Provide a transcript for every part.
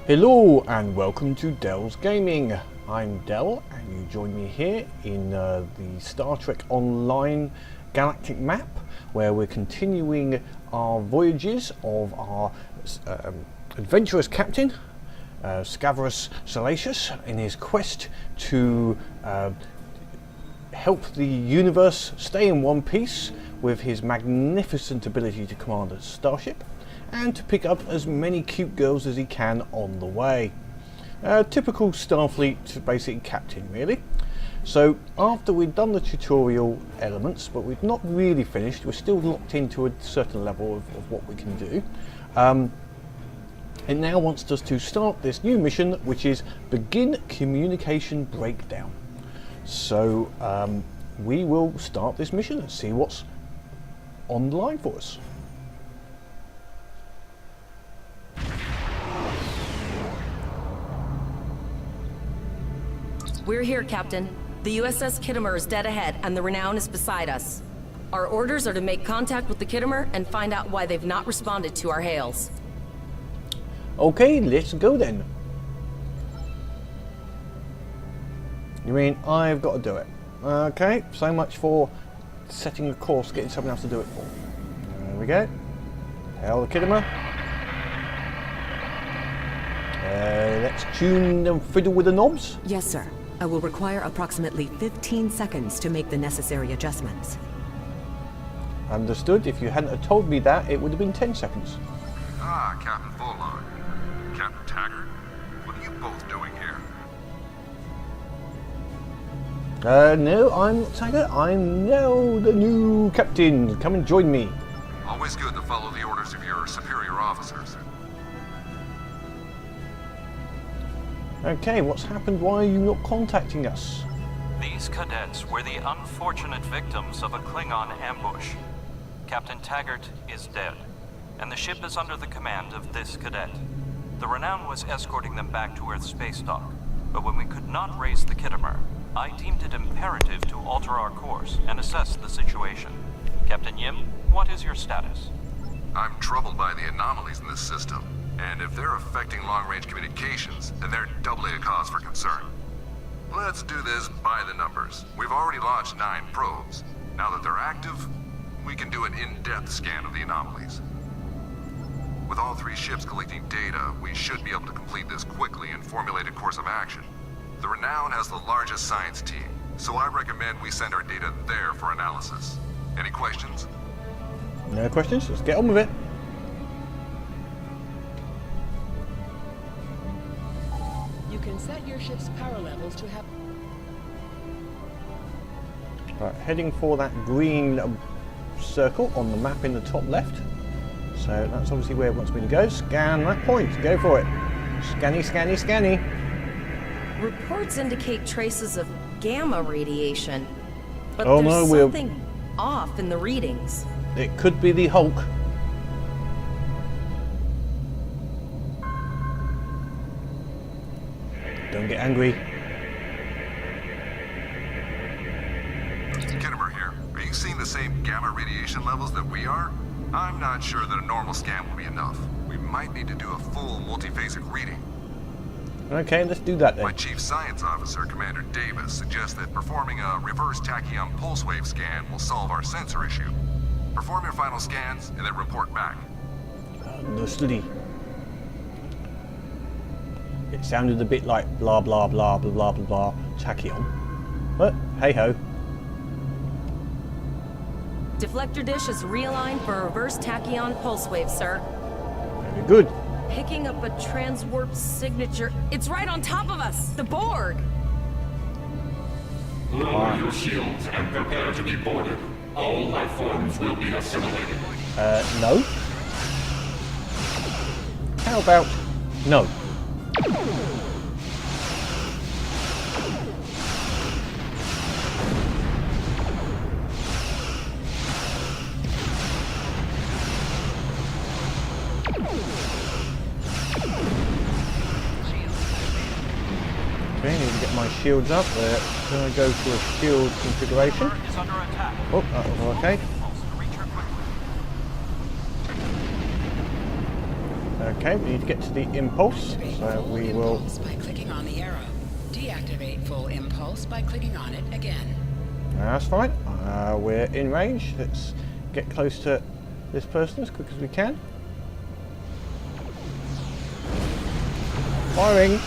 Hello and welcome to Dell's Gaming. I'm Dell and you join me here in the StarTrek Online galactic map where we're continuing our voyages of our adventurous captain Scavarious in his quest to help the universe stay in one piece with his magnificent ability to command a starship and to pick up as many cute girls as he can on the way. Typical Starfleet basic captain really. So after we've done the tutorial elements, but we've not really finished, we're still locked into a certain level of what we can do. It now wants us to start this new mission, which is begin communication breakdown. So we will start this mission and see what's on the line for us. We're here, Captain. The USS Kitomer is dead ahead, and the Renown is beside us. Our orders are to make contact with the Kitomer and find out why they've not responded to our hails. Okay, let's go then. You mean I've got to do it? Okay, so much for setting the course, getting someone else to do it for. There we go. Hail the Kitomer. Let's tune and fiddle with the knobs. Yes, sir. I will require approximately 15 seconds to make the necessary adjustments. Understood. If you hadn't have told me that, it would have been 10 seconds. Ah, Captain Warlord. Captain Taggart? What are you both doing here? No, I'm not Taggart. I'm now the new captain. Come and join me. Always good to follow the orders of your superior officers. Okay, what's happened? Why are you not contacting us? These cadets were the unfortunate victims of a Klingon ambush. Captain Taggart is dead, and the ship is under the command of this cadet. The Renown was escorting them back to Earth's space dock, but when we could not raise the Kitomer, I deemed it imperative to alter our course and assess the situation. Captain Yim, what is your status? I'm troubled by the anomalies in this system, and if they're affecting long-range communications, then they're doubly a cause for concern. Let's do this by the numbers. We've already launched 9 probes. Now that they're active, we can do an in-depth scan of the anomalies. With all 3 ships collecting data, we should be able to complete this quickly and formulate a course of action. The Renown has the largest science team, so I recommend we send our data there for analysis. Any questions? No questions? Let's get on with it. You can set your ship's power levels to have... Right, heading for that green circle on the map in the top left. So that's obviously where it wants me to go. Scan that point. Go for it. Scanny, scanny, scanny. Reports indicate traces of gamma radiation, but Oh, there's no, something off in the readings. It could be the Hulk. Don't get angry. Kitomer here. Are you seeing the same gamma radiation levels that we are? I'm not sure that a normal scan will be enough. We might need to do a full multiphasic reading. Okay, let's do that then. My chief science officer, Commander Davis, suggests that performing a reverse tachyon pulse wave scan will solve our sensor issue. Perform your final scans and then report back. Understood. It sounded a bit like blah blah blah blah blah blah blah tachyon, but hey ho. Deflector dish is realigned for a reverse tachyon pulse wave, sir. Very good. Picking up a transwarp signature. It's right on top of us! The Borg! Lower your shields and prepare to be boarded. All life forms will be assimilated. No. How about no? Okay, need to get my shields up. Can I go to a shield configuration? Is under attack. Oh, that was okay. Okay, we need to get to the impulse, Activate so full we will. impulse by clicking on the arrow. Deactivate full impulse by clicking on it again. That's fine. We're in range. Let's get close to this person as quick as we can. Firing.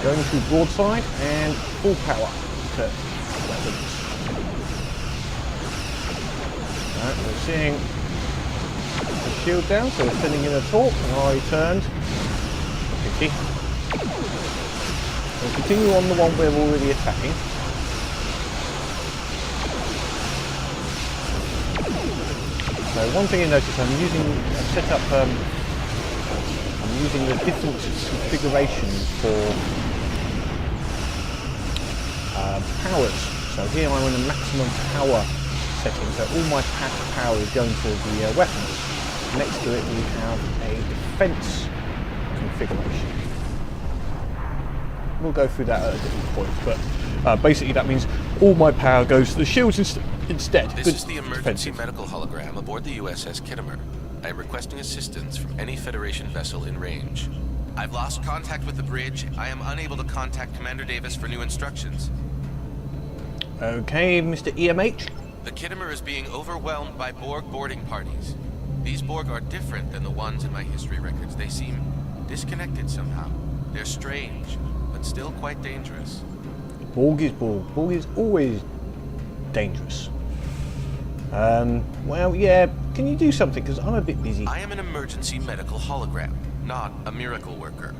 Going to broadside and full power to weapons. Right, we're seeing the shield down, so we're sending in a torque, and I turned. Pity. We'll continue on the one we're already attacking. So one thing you notice, I'm using the different configurations for powers. So here I'm in a maximum power setting, so all my power is going to the weapons. Next to it we have a defense configuration. We'll go through that at a different point, but basically that means all my power goes to the shields instead. This Good is the emergency defensive. medical hologram aboard the USS Kitomer. I am requesting assistance from any Federation vessel in range. I've lost contact with the bridge. I am unable to contact Commander Davis for new instructions. Okay, Mr. EMH. The Kitomer is being overwhelmed by Borg boarding parties. These Borg are different than the ones in my history records. They seem disconnected somehow. They're strange, but still quite dangerous. Borg is Borg. Borg is always dangerous. Well, yeah, can you do something? Because I'm a bit busy. I am an emergency medical hologram, not a miracle worker.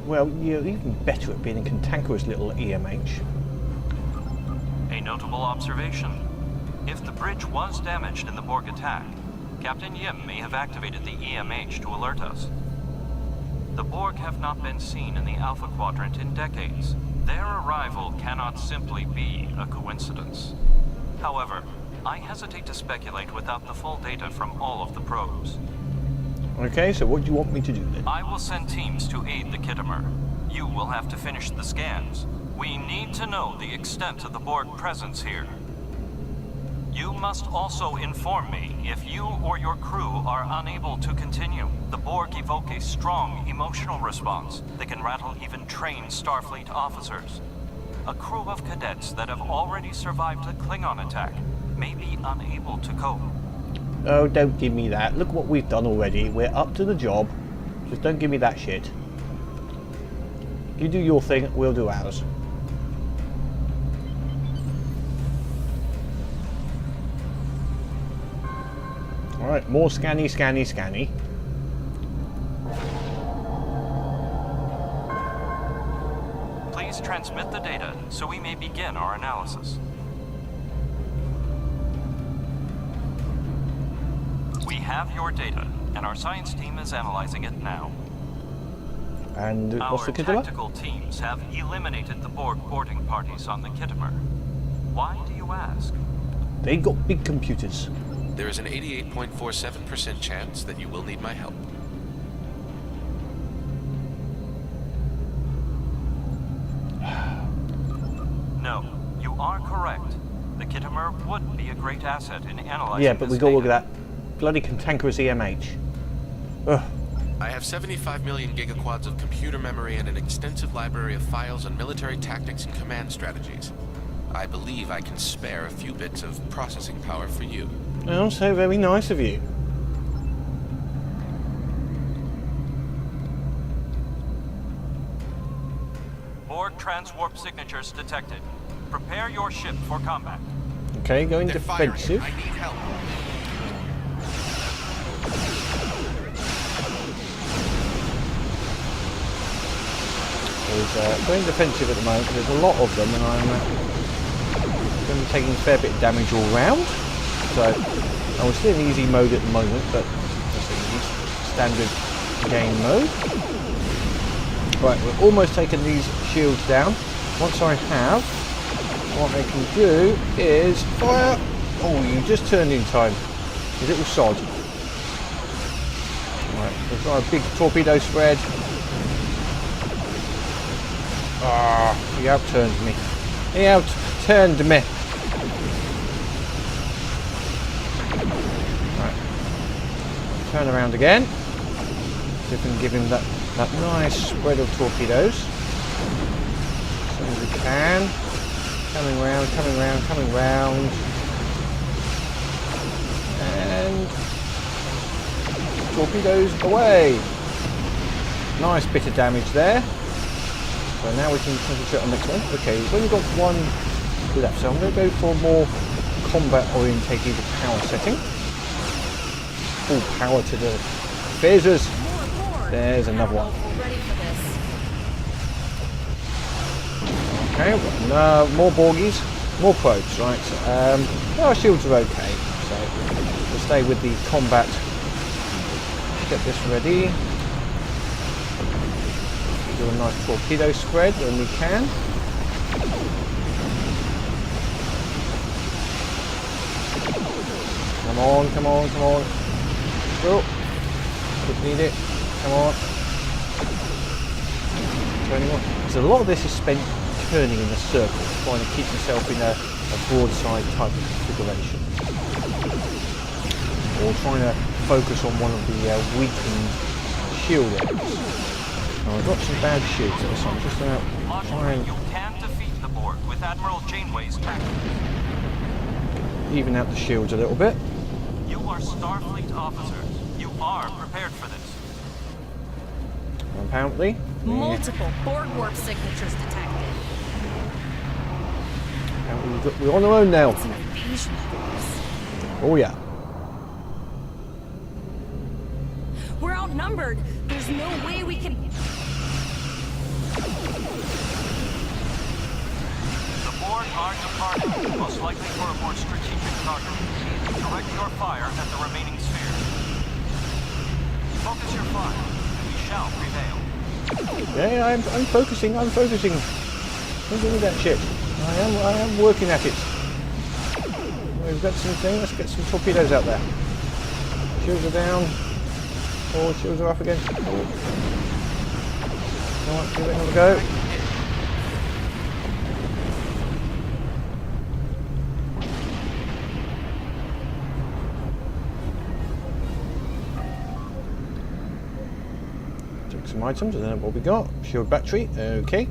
Well, you're even better at being a cantankerous little EMH. A notable observation. If the bridge was damaged in the Borg attack, Captain Yim may have activated the EMH to alert us. The Borg have not been seen in the Alpha Quadrant in decades. Their arrival cannot simply be a coincidence. However, I hesitate to speculate without the full data from all of the probes. Okay, so what do you want me to do then? I will send teams to aid the Kitomer. You will have to finish the scans. We need to know the extent of the Borg presence here. You must also inform me if you or your crew are unable to continue. The Borg evoke a strong emotional response that can rattle even trained StarFleet officers. A crew of cadets that have already survived a Klingon attack may be unable to cope. Oh, don't give me that. Look what we've done already. We're up to the job. Just don't give me that shit. You do your thing, we'll do ours. Alright, more scanny. Please transmit the data so we may begin our analysis. We have your data, and our science team is analyzing it now. And what's Our the Kitomer? tactical teams have eliminated the Borg boarding parties on the Kitomer. Why do you ask? They got big computers. There is an 88.47% chance that you will need my help. No, you are correct. The Kitomer would be a great asset in analyzing Yeah, but we this got all of data. that bloody cantankerous EMH. Ugh. I have 75 million gigaquads of computer memory and an extensive library of files on military tactics and command strategies. I believe I can spare a few bits of processing power for you. Oh, so very nice of you. Borg transwarp signatures detected. Prepare your ship for combat. Okay, going They're firing. defensive. I need help. Is going defensive at the moment. There's a lot of them, and I'm going to be taking a fair bit of damage all round. So I'm still in easy mode at the moment, but that's standard game mode. Right, we're almost taking these shields down. Once I have, what I can do is fire. Oh, you just turned in time, you little sod. Right, we've got a big torpedo spread. Ah, he outturned me. He outturned me. Right. turn around again. See if we can give him that nice spread of torpedoes. As soon as we can. Coming round, coming round, coming round. And torpedoes away. Nice bit of damage there. So now we can concentrate on the next one. Okay, we've only got one left, so I'm going to go for more combat orientated power setting. Full power to the phasers. There's another one. Okay, more Borgies, more probes, right? Our shields are okay, so we'll stay with the combat. Get this ready. Do a nice torpedo spread when we can. Come on, come on, come on. Oh, could need it. Come on. Turning on. So a lot of this is spent turning in a circle, trying to keep yourself in a broadside type of configuration. Or trying to focus on one of the weakened shield areas. Now, I've got some bad shields there, so I'm just going to try and you can defeat the Borg with Admiral Janeway's tactics. Even out the shields a little bit. You are StarFleet officers. You are prepared for this. Apparently. Multiple Borg warp signatures detected. We're on our own now. It's an invasion force. Oh yeah. We're outnumbered. There's no way we can... The Borg are departing, most likely for a more strategic target. Direct your fire at the remaining sphere. Focus your fire, and we shall prevail. Yeah, I'm focusing. Don't give me that shit. I am working at it. We've got something. Let's get some torpedoes out there. Shields are down. Oh, shields are up again. Oh. Come on, give it another go. Take some items, and then what we got? Shield battery. Okay.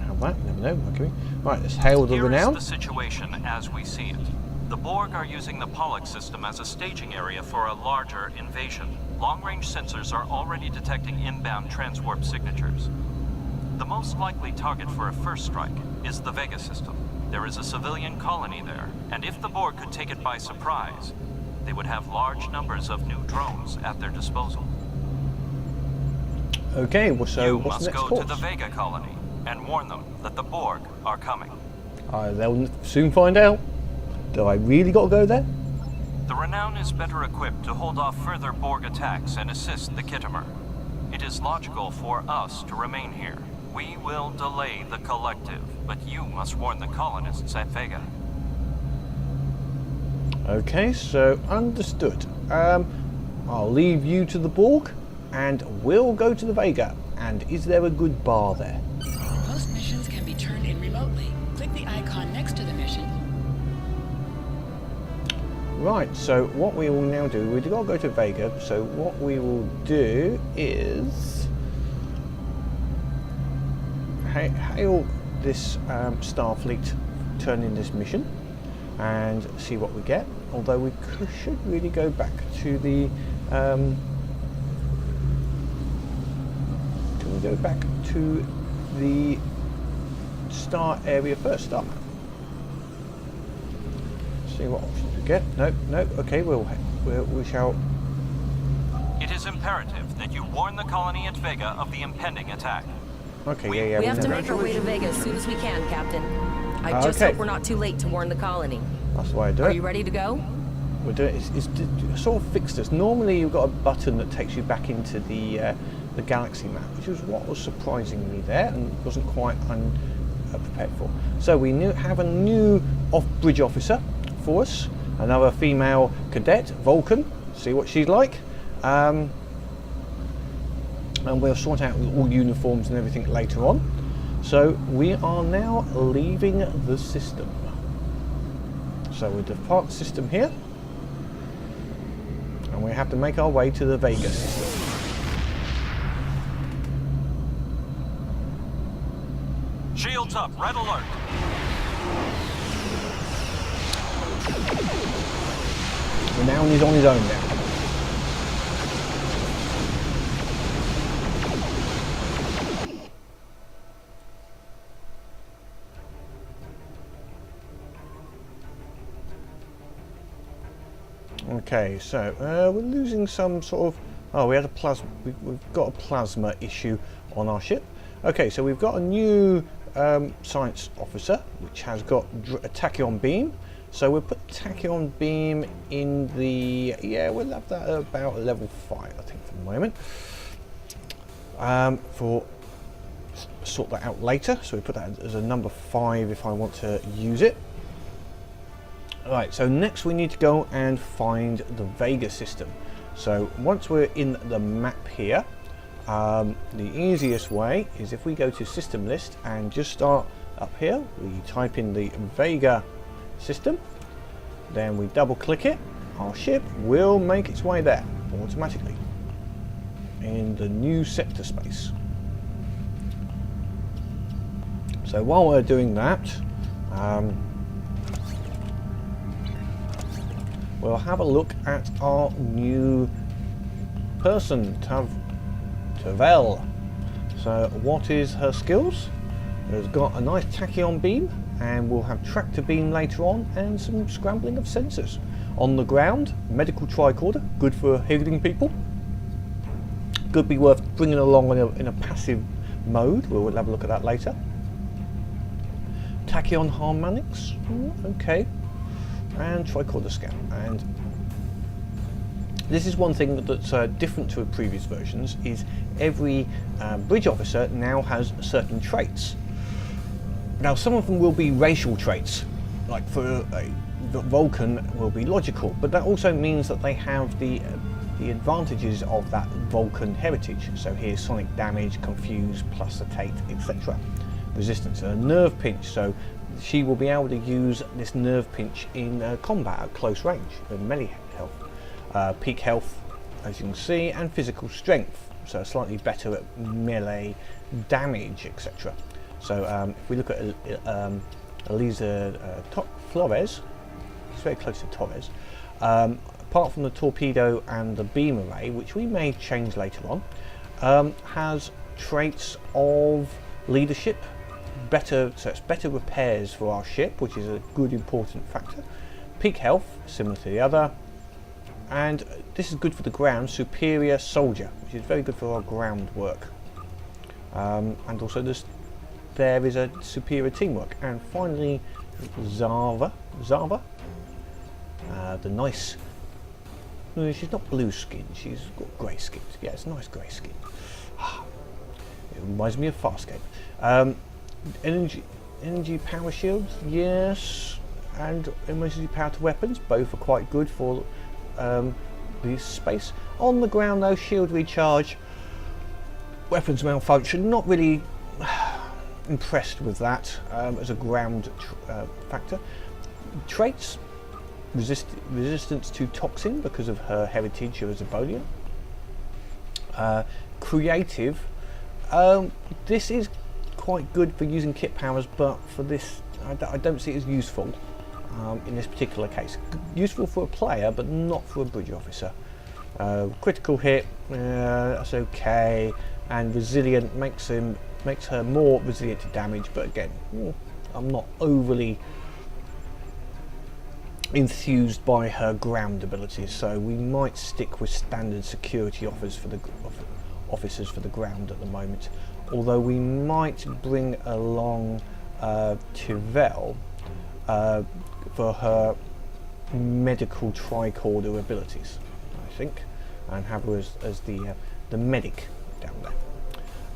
Have that. Never know. Okay. Right. Let's hail the Renown. Here's the situation as we see it. The Borg are using the Pollux system as a staging area for a larger invasion. Long-range sensors are already detecting inbound transwarp signatures. The most likely target for a first strike is the Vega system. There is a civilian colony there, and if the Borg could take it by surprise, they would have large numbers of new drones at their disposal. Okay, well, so what's the next course? You must go to the Vega colony and warn them that the Borg are coming. They'll soon find out. Do I really got to go there? The Renown is better equipped to hold off further Borg attacks and assist the Kitomer. It is logical for us to remain here. We will delay the collective, but you must warn the colonists at Vega. Okay, so understood. I'll leave you to the Borg, and we'll go to the Vega. And is there a good bar there? Most missions can be turned in remotely. Click the icon next to the mission. Right, so what we will now do, we've got to go to Vega, so what we will do is hail this Starfleet, turn in this mission and see what we get, although we should really go back to the can we go back to the star area first, star map? See what options we get. No, okay, we shall. It is imperative that you warn the colony at Vega of the impending attack. Okay, yeah. We have to make our way to Vega as soon as we can, Captain. I just hope we're not too late to warn the colony. That's why I do it. Are you ready to go? We're doing it. It's sort of fixed us. Normally you've got a button that takes you back into the galaxy map, which was what was surprising me there and wasn't quite prepared for. So we have a new bridge officer for us, another female cadet, Vulcan. See what she's like. And we'll sort out all uniforms and everything later on. So we are now leaving the system. So we depart the system here. and we have to make our way to the Vega system. Shields up, red alert. Renown is on his own now. Okay, so we're losing some sort of... Oh, we had a plasma. We've got a plasma issue on our ship. Okay, so we've got a new science officer, which has got a tachyon beam. So we'll put tachyon beam in the... Yeah, we'll have that at about level 5, I think, for the moment. Sort that out later. So we put that as a number 5 if I want to use it. Right, so next we need to go and find the Vega system. So once we're in the map here, the easiest way is if we go to system list and just start up here, we type in the Vega system, then we double click it, our ship will make its way there automatically in the new sector space. So while we're doing that, we'll have a look at our new person, Tavel. So what is her skills? It's got a nice tachyon beam, and we'll have tractor beam later on, and some scrambling of sensors. On the ground, medical tricorder, good for healing people. Could be worth bringing along in a passive mode. We'll have a look at that later. Tachyon harmonics, okay. And tricorder scan. And this is one thing that's different to previous versions, is every bridge officer now has certain traits. Now some of them will be racial traits, like for Vulcan will be logical, but that also means that they have the advantages of that Vulcan heritage. So here's sonic damage, confuse, plusitate, etc. Resistance, a nerve pinch, so she will be able to use this nerve pinch in combat at close range, melee health, peak health, as you can see, and physical strength, so slightly better at melee damage, etc. So if we look at Elisa Flores, she's very close to Torres. Apart from the torpedo and the beam array, which we may change later on, has traits of leadership. So it's better repairs for our ship, which is a good important factor. Peak health, similar to the other, and this is good for the ground. Superior soldier, which is very good for our ground work, and also there is a superior teamwork. And finally, Zava, the nice. No, she's not blue skin. She's got grey skin. Yeah, it's nice grey skin. It reminds me of Farscape. Energy power shields, yes, and emergency power to weapons, both are quite good for the space. On the ground though, shield recharge, weapons malfunction, not really impressed with that as a ground factor. Traits, resistance to toxin because of her heritage as a Bolian. Creative, this is quite good for using kit powers, but for this I don't see it as useful in this particular case. Useful for a player, but not for a bridge officer. Critical hit, that's okay, and resilient makes her more resilient to damage, but again, I'm not overly enthused by her ground abilities, so we might stick with standard security officers for the ground at the moment. Although we might bring along Tavel for her medical tricorder abilities, I think, and have her as the medic down there.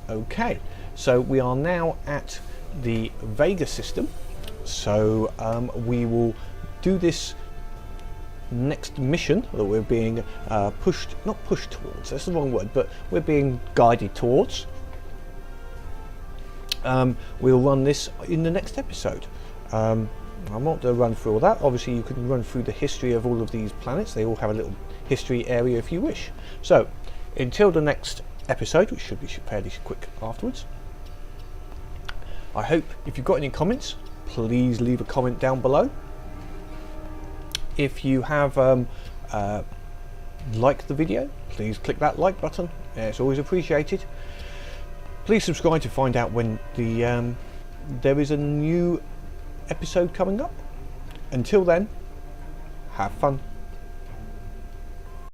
Okay, so we are now at the Vega system, so we will do this next mission that we're being not pushed towards, that's the wrong word, but we're being guided towards. We'll run this in the next episode. I'm not going to run through all that. Obviously you can run through the history of all of these planets. They all have a little history area if you wish. So, until the next episode, which should be fairly quick afterwards, I hope if you've got any comments, please leave a comment down below. If you have liked the video, please click that like button. It's always appreciated. Please subscribe to find out when there is a new episode coming up. Until then, have fun.